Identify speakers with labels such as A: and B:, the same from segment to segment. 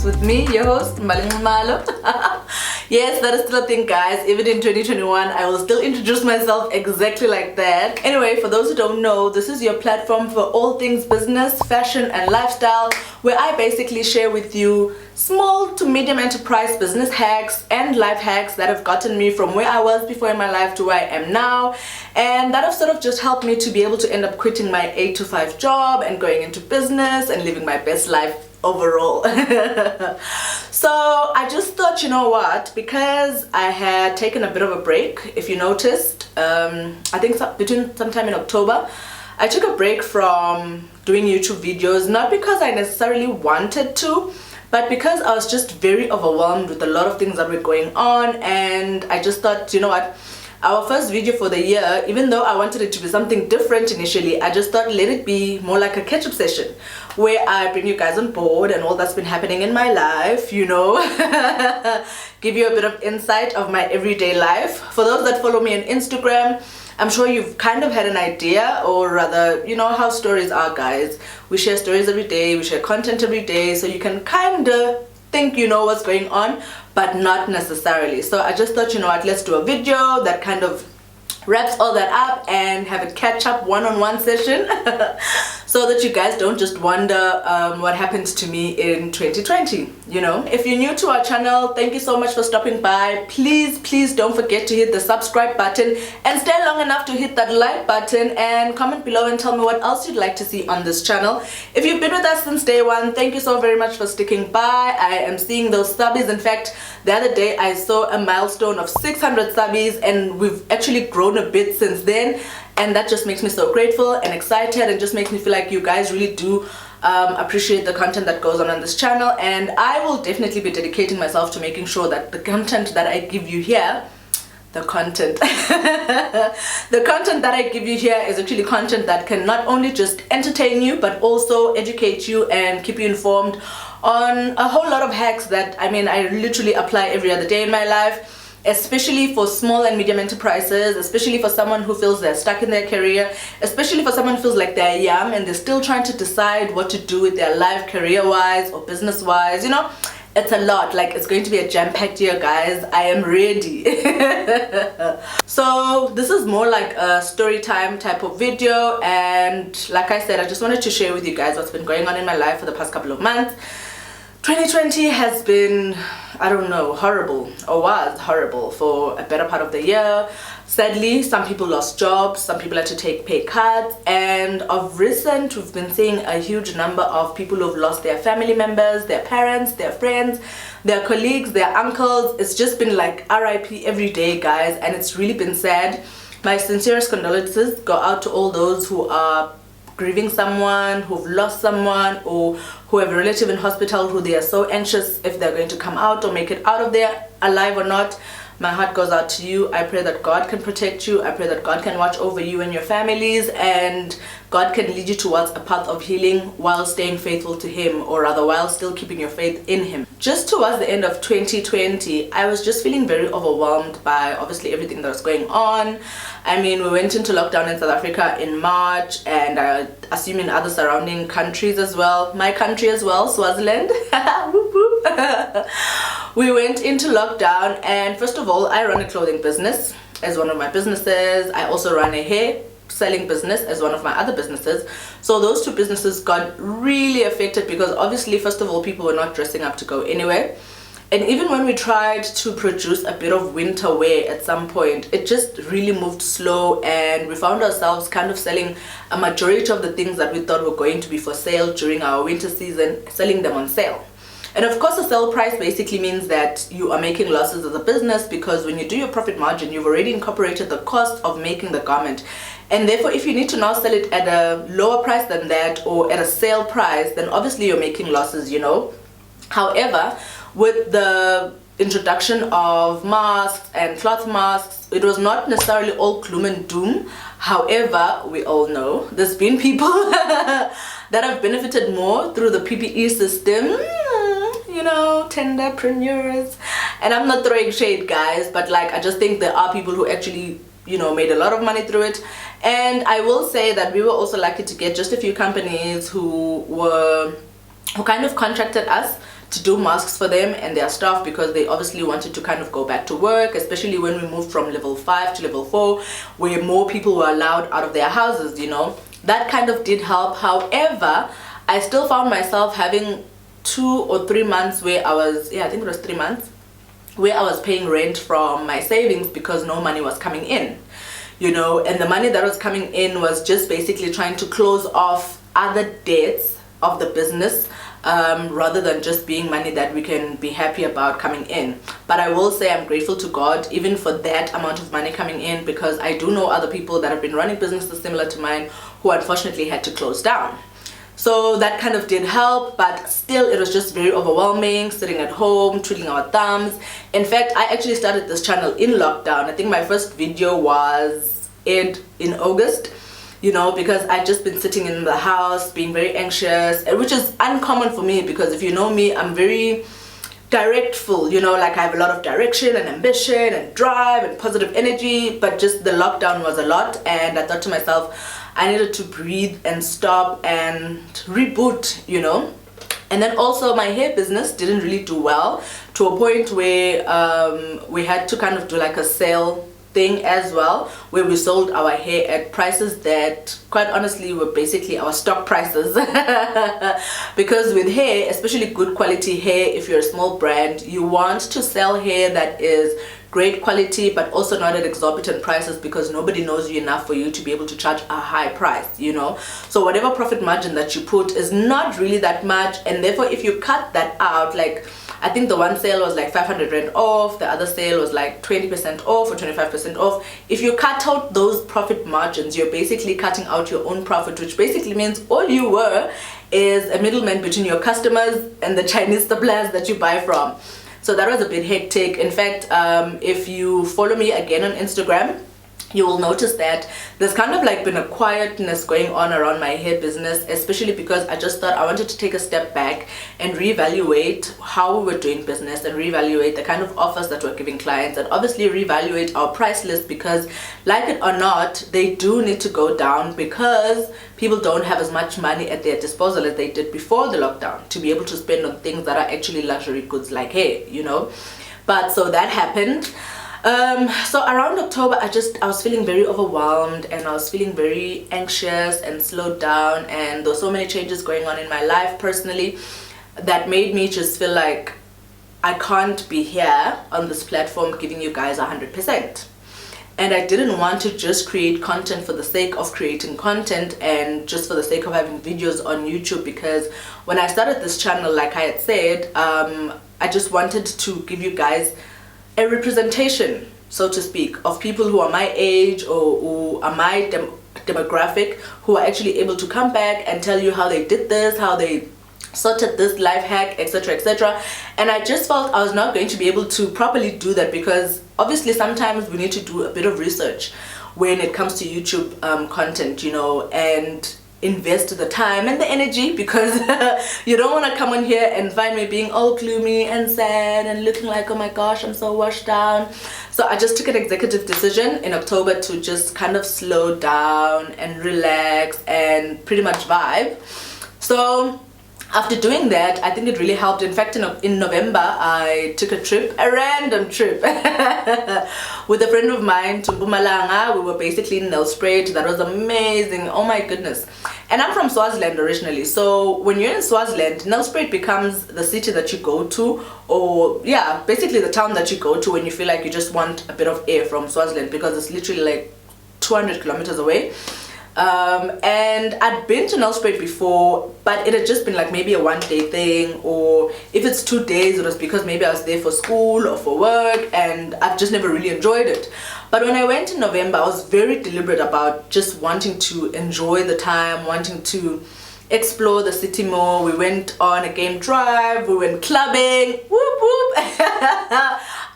A: with me, your host, Mbalini Malo. Yes, that is still a thing, guys. Even in 2021, I will still introduce myself exactly like that. Anyway, for those who don't know, this is your platform for all things business, fashion, and lifestyle, where I basically share with you small to medium enterprise business hacks and life hacks that have gotten me from where I was before in my life to where I am now, and that have sort of just helped me to be able to end up quitting my 8-to-5 job and going into business and living my best life overall. So I just thought, you know what, because I had taken a bit of a break, if you noticed, I think between sometime in October, I took a break from doing YouTube videos, not because I necessarily wanted to, but because I was just very overwhelmed with a lot of things that were going on, and I just thought, you know what, our first video for the year, even though I wanted it to be something different initially, I just thought let it be more like a catch-up session where I bring you guys on board and all that's been happening in my life, you know, give you a bit of insight of my everyday life. For those that follow me on Instagram, I'm sure you've kind of had an idea, or rather, you know how stories are, guys. We share stories every day, we share content every day, so you can kind of think you know what's going on, but not necessarily. So I just thought, you know what, let's do a video that kind of wraps all that up and have a catch-up one-on-one session so that you guys don't just wonder what happened to me in 2020, you know. If you're new to our channel, thank you so much for stopping by. Please don't forget to hit the subscribe button and stay long enough to hit that like button and comment below and tell me what else you'd like to see on this channel. If you've been with us since day one, thank you so very much for sticking by. I am seeing those subbies. In fact, the other day I saw a milestone of 600 subbies, and we've actually grown a bit since then, and that just makes me so grateful and excited, and just makes me feel like you guys really do appreciate the content that goes on this channel. And I will definitely be dedicating myself to making sure that the content that I give you here, the content that I give you here is actually content that can not only just entertain you but also educate you and keep you informed on a whole lot of hacks that I literally apply every other day in my life, especially for small and medium enterprises, especially for someone who feels they're stuck in their career, especially for someone who feels like they're young and they're still trying to decide what to do with their life, career-wise or business-wise, you know. It's a lot. Like, it's going to be a jam-packed year, guys. I am ready. So this is more like a story time type of video, and like I said, I just wanted to share with you guys what's been going on in my life for the past couple of months. 2020 has been, I don't know, horrible, or was horrible for a better part of the year. Sadly, some people lost jobs, some people had to take pay cuts, and of recent we've been seeing a huge number of people who've lost their family members, their parents, their friends, their colleagues, their uncles. It's just been like RIP every day, guys, and it's really been sad. My sincerest condolences go out to all those who are grieving someone, who've lost someone, or who have a relative in hospital who they are so anxious if they're going to come out or make it out of there alive or not. My heart goes out to you. I pray that God can protect you. I pray that God can watch over you and your families, and God can lead you towards a path of healing while staying faithful to Him, or rather while still keeping your faith in Him. Just towards the end of 2020, I was just feeling very overwhelmed by obviously everything that was going on. I mean, we went into lockdown in South Africa in March, and I assume in other surrounding countries as well. My country as well, Swaziland. Whoop, whoop. We went into lockdown, and first of all, I run a clothing business as one of my businesses. I also run a hair selling business as one of my other businesses. So those two businesses got really affected because obviously, first of all, people were not dressing up to go anywhere. And even when we tried to produce a bit of winter wear at some point, it just really moved slow, and we found ourselves kind of selling a majority of the things that we thought were going to be for sale during our winter season, selling them on sale. And of course, the sale price basically means that you are making losses as a business, because when you do your profit margin, you've already incorporated the cost of making the garment. And therefore, if you need to now sell it at a lower price than that, or at a sale price, then obviously you're making losses, you know. However, with the introduction of masks and cloth masks, it was not necessarily all gloom and doom. However, we all know there's been people that have benefited more through the PPE system, you know, tenderpreneurs. And I'm not throwing shade, guys, but like, I just think there are people who actually, you know, made a lot of money through it. And I will say that we were also lucky to get just a few companies who kind of contracted us to do masks for them and their staff, because they obviously wanted to kind of go back to work, especially when we moved from level 5 to level 4, where more people were allowed out of their houses, you know. That kind of did help. However, I still found myself having 2 or 3 months where I was, I think it was 3 months, where I was paying rent from my savings because no money was coming in, you know. And the money that was coming in was just basically trying to close off other debts of the business, rather than just being money that we can be happy about coming in. But I will say I'm grateful to God even for that amount of money coming in, because I do know other people that have been running businesses similar to mine who unfortunately had to close down. So that kind of did help, but still it was just very overwhelming, sitting at home, twiddling our thumbs. In fact, I actually started this channel in lockdown. I think my first video was aired in August, you know, because I'd just been sitting in the house being very anxious, which is uncommon for me, because if you know me, I'm very directful, you know, like I have a lot of direction and ambition and drive and positive energy. But just the lockdown was a lot, and I thought to myself, I needed to breathe and stop and reboot, you know. And then also my hair business didn't really do well, to a point where we had to kind of do like a sale thing as well, where we sold our hair at prices that quite honestly were basically our stock prices. Because with hair, especially good quality hair, if you're a small brand, you want to sell hair that is great quality but also not at exorbitant prices, because nobody knows you enough for you to be able to charge a high price, you know. So whatever profit margin that you put is not really that much, and therefore if you cut that out, like I think the one sale was like 500 Rand off, the other sale was like 20% off or 25% off. If you cut out those profit margins, you're basically cutting out your own profit, which basically means all you were is a middleman between your customers and the Chinese suppliers that you buy from. So that was a bit hectic. In fact, if you follow me again on Instagram, you will notice that there's kind of like been a quietness going on around my hair business, especially because I just thought I wanted to take a step back and reevaluate how we were doing business, and reevaluate the kind of offers that we're giving clients, and obviously reevaluate our price list, because like it or not, they do need to go down, because people don't have as much money at their disposal as they did before the lockdown to be able to spend on things that are actually luxury goods like hair, you know. But so that happened. So around October, I was feeling very overwhelmed, and I was feeling very anxious and slowed down, and there were so many changes going on in my life personally that made me just feel like I can't be here on this platform giving you guys 100%. And I didn't want to just create content for the sake of creating content and just for the sake of having videos on YouTube, because when I started this channel, like I had said, I just wanted to give you guys a representation, so to speak, of people who are my age or who are my demographic, who are actually able to come back and tell you how they did this, how they sorted this life hack, etc, etc. And I just felt I was not going to be able to properly do that, because obviously sometimes we need to do a bit of research when it comes to YouTube content, you know, and invest the time and the energy, because you don't want to come on here and find me being all gloomy and sad and looking like, oh my gosh, I'm so washed down. So I just took an executive decision in October to just kind of slow down and relax and pretty much vibe. So after doing that, I think it really helped. In fact, in November, I took a trip, a random trip, with a friend of mine to Mpumalanga. We were basically in Nelspruit. That was amazing. Oh my goodness. And I'm from Swaziland originally. So when you're in Swaziland, Nelspruit becomes the city that you go to, or yeah, basically the town that you go to when you feel like you just want a bit of air from Swaziland, because it's literally like 200 kilometers away. And I'd been to Nelspruit before, but it had just been like maybe a one-day thing, or if it's 2 days, it was because maybe I was there for school or for work, and I've just never really enjoyed it. But when I went in November, I was very deliberate about just wanting to enjoy the time, wanting to explore the city more. We went on a game drive, we went clubbing, whoop whoop.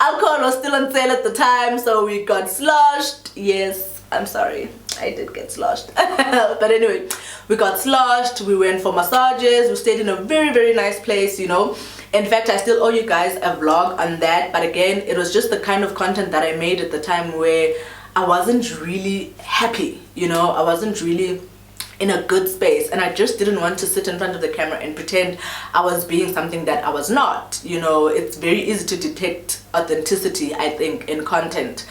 A: Alcohol was still on sale at the time, so we got sloshed. Yes, I'm sorry, I did get sloshed. But anyway, we got sloshed, we went for massages, we stayed in a very, very nice place, you know. In fact, I still owe you guys a vlog on that, but again, it was just the kind of content that I made at the time where I wasn't really happy, you know. I wasn't really in a good space, and I just didn't want to sit in front of the camera and pretend I was being something that I was not. You know, it's very easy to detect authenticity, I think, in content.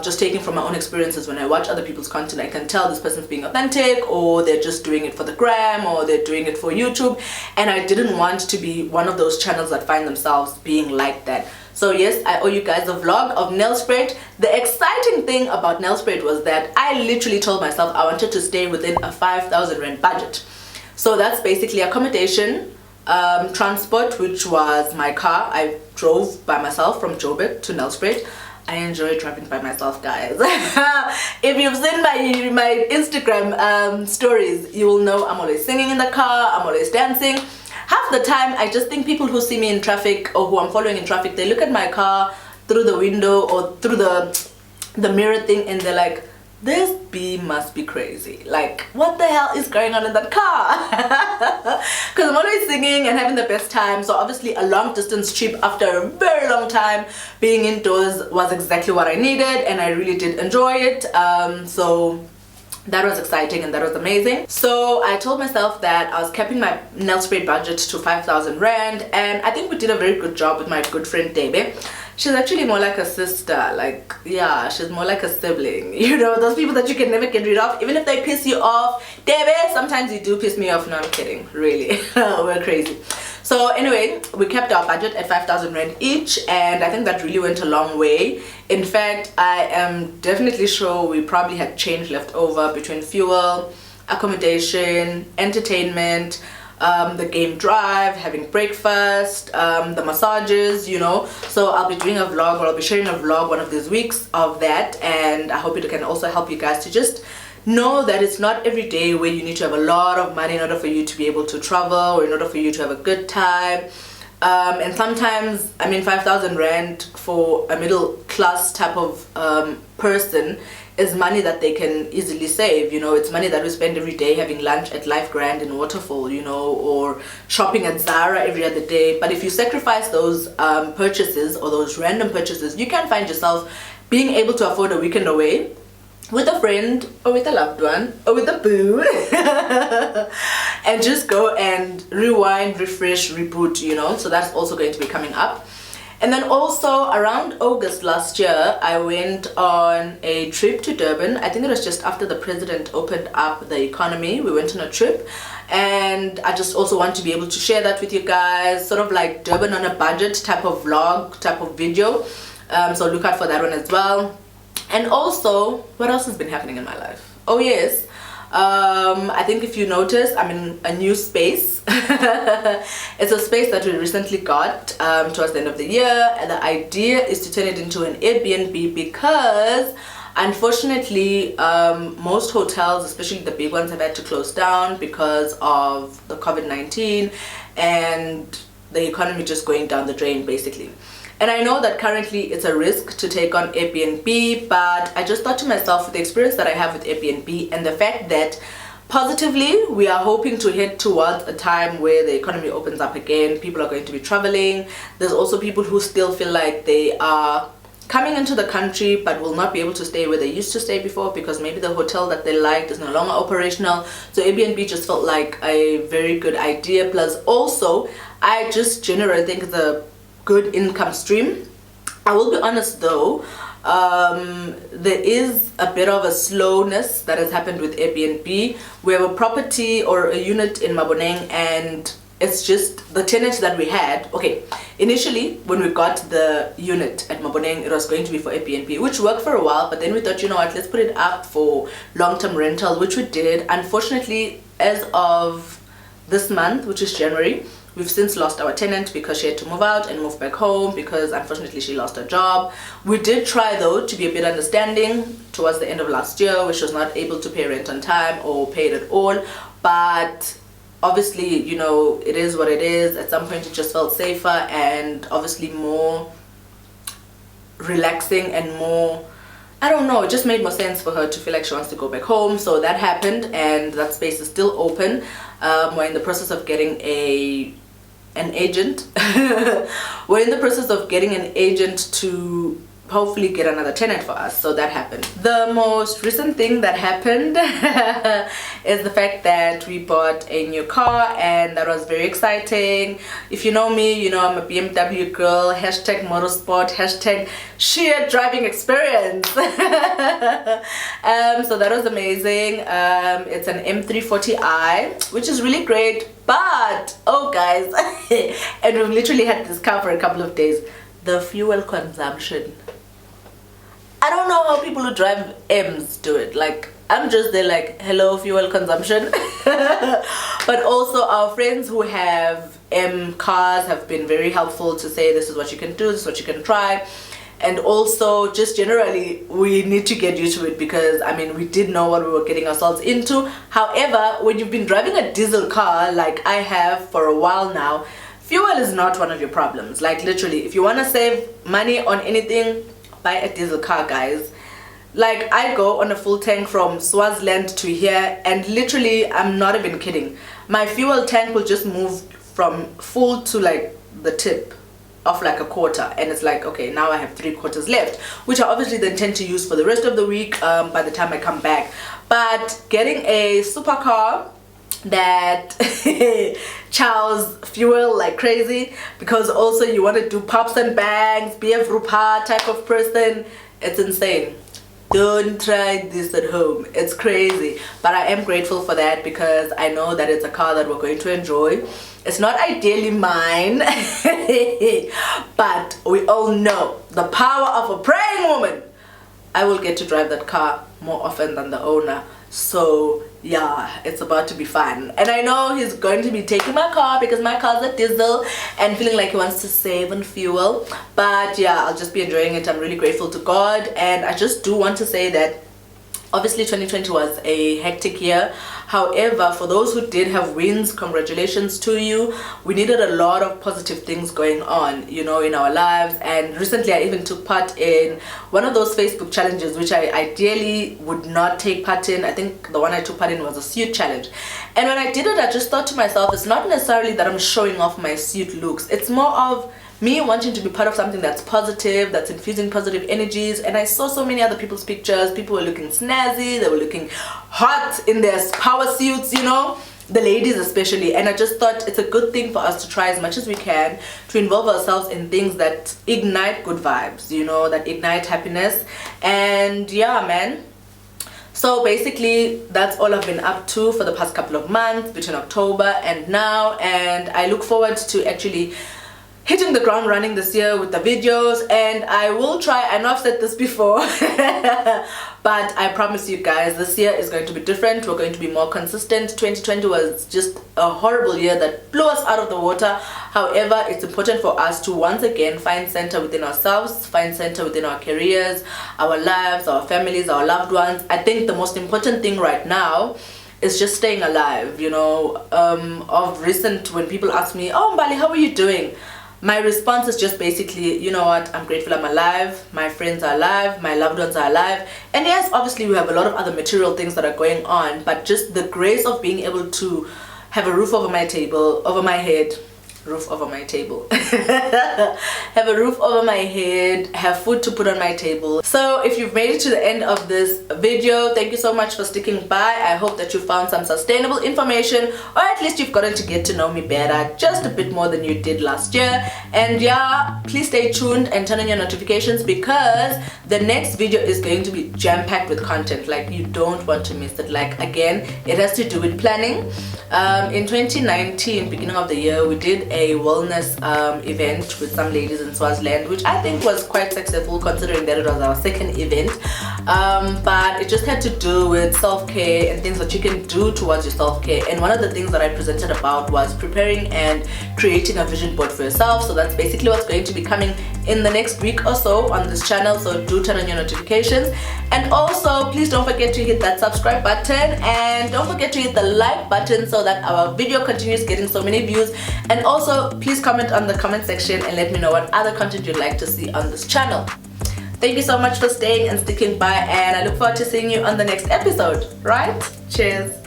A: Just taking from my own experiences, when I watch other people's content, I can tell this person's being authentic, or they're just doing it for the gram, or they're doing it for YouTube, and I didn't want to be one of those channels that find themselves being like that. So yes, I owe you guys a vlog of Nelspruit. The exciting thing about Nelspruit was that I literally told myself I wanted to stay within a 5,000 rand budget. So that's basically accommodation, transport, which was my car. I drove by myself from Joburg to Nelspruit. I enjoy driving by myself, guys. If you've seen my Instagram stories, you will know I'm always singing in the car, I'm always dancing. Half the time, I just think people who see me in traffic or who I'm following in traffic, they look at my car through the window or through the mirror thing, and they're like, this bee must be crazy. Like, what the hell is going on in that car? Because I'm always singing and having the best time. So obviously a long distance trip after a very long time being indoors was exactly what I needed, and I really did enjoy it. So that was exciting and that was amazing. So I told myself that I was capping my Nelspruit budget to 5,000 rand, and I think we did a very good job with my good friend Debe. She's actually more like a sister, like, yeah, she's more like a sibling. You know, those people that you can never get rid of, even if they piss you off. Debe, sometimes you do piss me off. No, I'm kidding, really. We're crazy. So anyway, we kept our budget at 5,000 rand each, and I think that really went a long way. In fact, I am definitely sure we probably had change left over between fuel, accommodation, entertainment, the game drive, having breakfast, the massages, you know. So I'll be doing a vlog, or I'll be sharing a vlog one of these weeks of that, and I hope it can also help you guys to just know that it's not every day where you need to have a lot of money in order for you to be able to travel, or in order for you to have a good time. And sometimes, I mean, 5,000 rand for a middle class type of person is money that they can easily save. You know, it's money that we spend every day having lunch at Life Grand in Waterfall, you know, or shopping at Zara every other day. But if you sacrifice those purchases, or those random purchases, you can find yourself being able to afford a weekend away with a friend, or with a loved one, or with a boo, and just go and rewind, refresh, reboot, you know. So that's also going to be coming up. And then also around August last year, I went on a trip to Durban. I think it was just after the president opened up the economy. We went on a trip, and I just also want to be able to share that with you guys, sort of like Durban on a budget type of vlog, type of video. So look out for that one as well. And also, what else has been happening in my life? Oh yes, I think if you noticed, I'm in a new space. It's a space that we recently got towards the end of the year, and the idea is to turn it into an Airbnb, because unfortunately most hotels, especially the big ones, have had to close down because of the COVID-19 and the economy just going down the drain basically. And I know that currently it's a risk to take on Airbnb, but I just thought to myself, with the experience that I have with Airbnb and the fact that positively we are hoping to head towards a time where the economy opens up again, people are going to be traveling. There's also people who still feel like they are coming into the country but will not be able to stay where they used to stay before, because maybe the hotel that they liked is no longer operational. So Airbnb just felt like a very good idea. Plus also, I just generally think it's a good income stream. I will be honest though, there is a bit of a slowness that has happened with Airbnb. We have a property or a unit in Maboneng, and it's just the tenant that we had. Okay, initially when we got the unit at Maboneng, it was going to be for Airbnb, which worked for a while, but then we thought, you know what, let's put it up for long-term rental, which we did. Unfortunately, as of this month, which is January, we've since lost our tenant because she had to move out and move back home because unfortunately she lost her job. We did try though to be a bit understanding towards the end of last year, where she was not able to pay rent on time or pay it at all. But obviously, you know, it is what it is. At some point it just felt safer and obviously more relaxing and more, I don't know, it just made more sense for her to feel like she wants to go back home. So that happened, and that space is still open. We're in the process of getting an agent. We're in the process of getting an agent to hopefully get another tenant for us. So that happened. The most recent thing that happened is the fact that we bought a new car, and that was very exciting. If you know me, you know I'm a BMW girl, hashtag motorsport, hashtag sheer driving experience. So that was amazing. It's an M340i, which is really great, but oh guys, and we've literally had this car for a couple of days. The fuel consumption, I don't know how people who drive M's do it. Like, I'm just there like, hello, fuel consumption. But also our friends who have M cars have been very helpful to say this is what you can do, this is what you can try. And also just generally we need to get used to it, because I mean we did know what we were getting ourselves into. However, when you've been driving a diesel car like I have for a while now, fuel is not one of your problems. Like literally, if you want to save money on anything, buy a diesel car, guys. Like, I go on a full tank from Swaziland to here, and literally, I'm not even kidding, my fuel tank will just move from full to like the tip of like a quarter, and it's like, okay, now I have 3/4 left, which I obviously then tend to use for the rest of the week by the time I come back. But getting a supercar that chows fuel like crazy, because also you want to do pops and bangs, be a Rupa type of person, it's insane. Don't try this at home, it's crazy. But I am grateful for that, because I know that it's a car that we're going to enjoy. It's not ideally mine, but we all know the power of a praying woman. I will get to drive that car more often than the owner. So yeah, it's about to be fun. And I know he's going to be taking my car, because my car's a diesel, and feeling like he wants to save on fuel. But yeah, I'll just be enjoying it. I'm really grateful to God. And I just do want to say that obviously 2020 was a hectic year. However, for those who did have wins, congratulations to you. We needed a lot of positive things going on, you know, in our lives. And recently I even took part in one of those Facebook challenges, which I ideally would not take part in. I think the one I took part in was a suit challenge. And when I did it, I just thought to myself, it's not necessarily that I'm showing off my suit looks. It's more of me wanting to be part of something that's positive, that's infusing positive energies. And I saw so many other people's pictures. People were looking snazzy, they were looking hot in their power suits, you know, the ladies especially. And I just thought it's a good thing for us to try as much as we can to involve ourselves in things that ignite good vibes, you know, that ignite happiness. And yeah, man, so basically that's all I've been up to for the past couple of months, between October and now. And I look forward to actually hitting the ground running this year with the videos. And I will try, I know I've said this before, but I promise you guys, this year is going to be different. We're going to be more consistent. 2020 was just a horrible year that blew us out of the water. However, it's important for us to once again find center within ourselves, find center within our careers, our lives, our families, our loved ones. I think the most important thing right now is just staying alive, you know. Of recent, when people ask me, oh Mbali, how are you doing? My response is just basically, you know what, I'm grateful I'm alive, my friends are alive, my loved ones are alive. And yes, obviously we have a lot of other material things that are going on, but just the grace of being able to have a roof over my table, over my head, roof over my table, have a roof over my head, have food to put on my table. So if you've made it to the end of this video, thank you so much for sticking by. I hope that you found some sustainable information, or at least you've gotten to get to know me better just a bit more than you did last year. And yeah, please stay tuned and turn on your notifications, because the next video is going to be jam-packed with content. Like, you don't want to miss it. Like, again, it has to do with planning. In 2019, beginning of the year, we did a wellness event with some ladies in Swaziland, which I think was quite successful considering that it was our second event. But it just had to do with self-care and things that you can do towards your self-care. And one of the things that I presented about was preparing and creating a vision board for yourself. So that's basically what's going to be coming in the next week or so on this channel. So do turn on your notifications, and also please don't forget to hit that subscribe button, and don't forget to hit the like button so that our video continues getting so many views. And also please comment on the comment section and let me know what other content you'd like to see on this channel. Thank you so much for staying and sticking by, and I look forward to seeing you on the next episode, right? Cheers.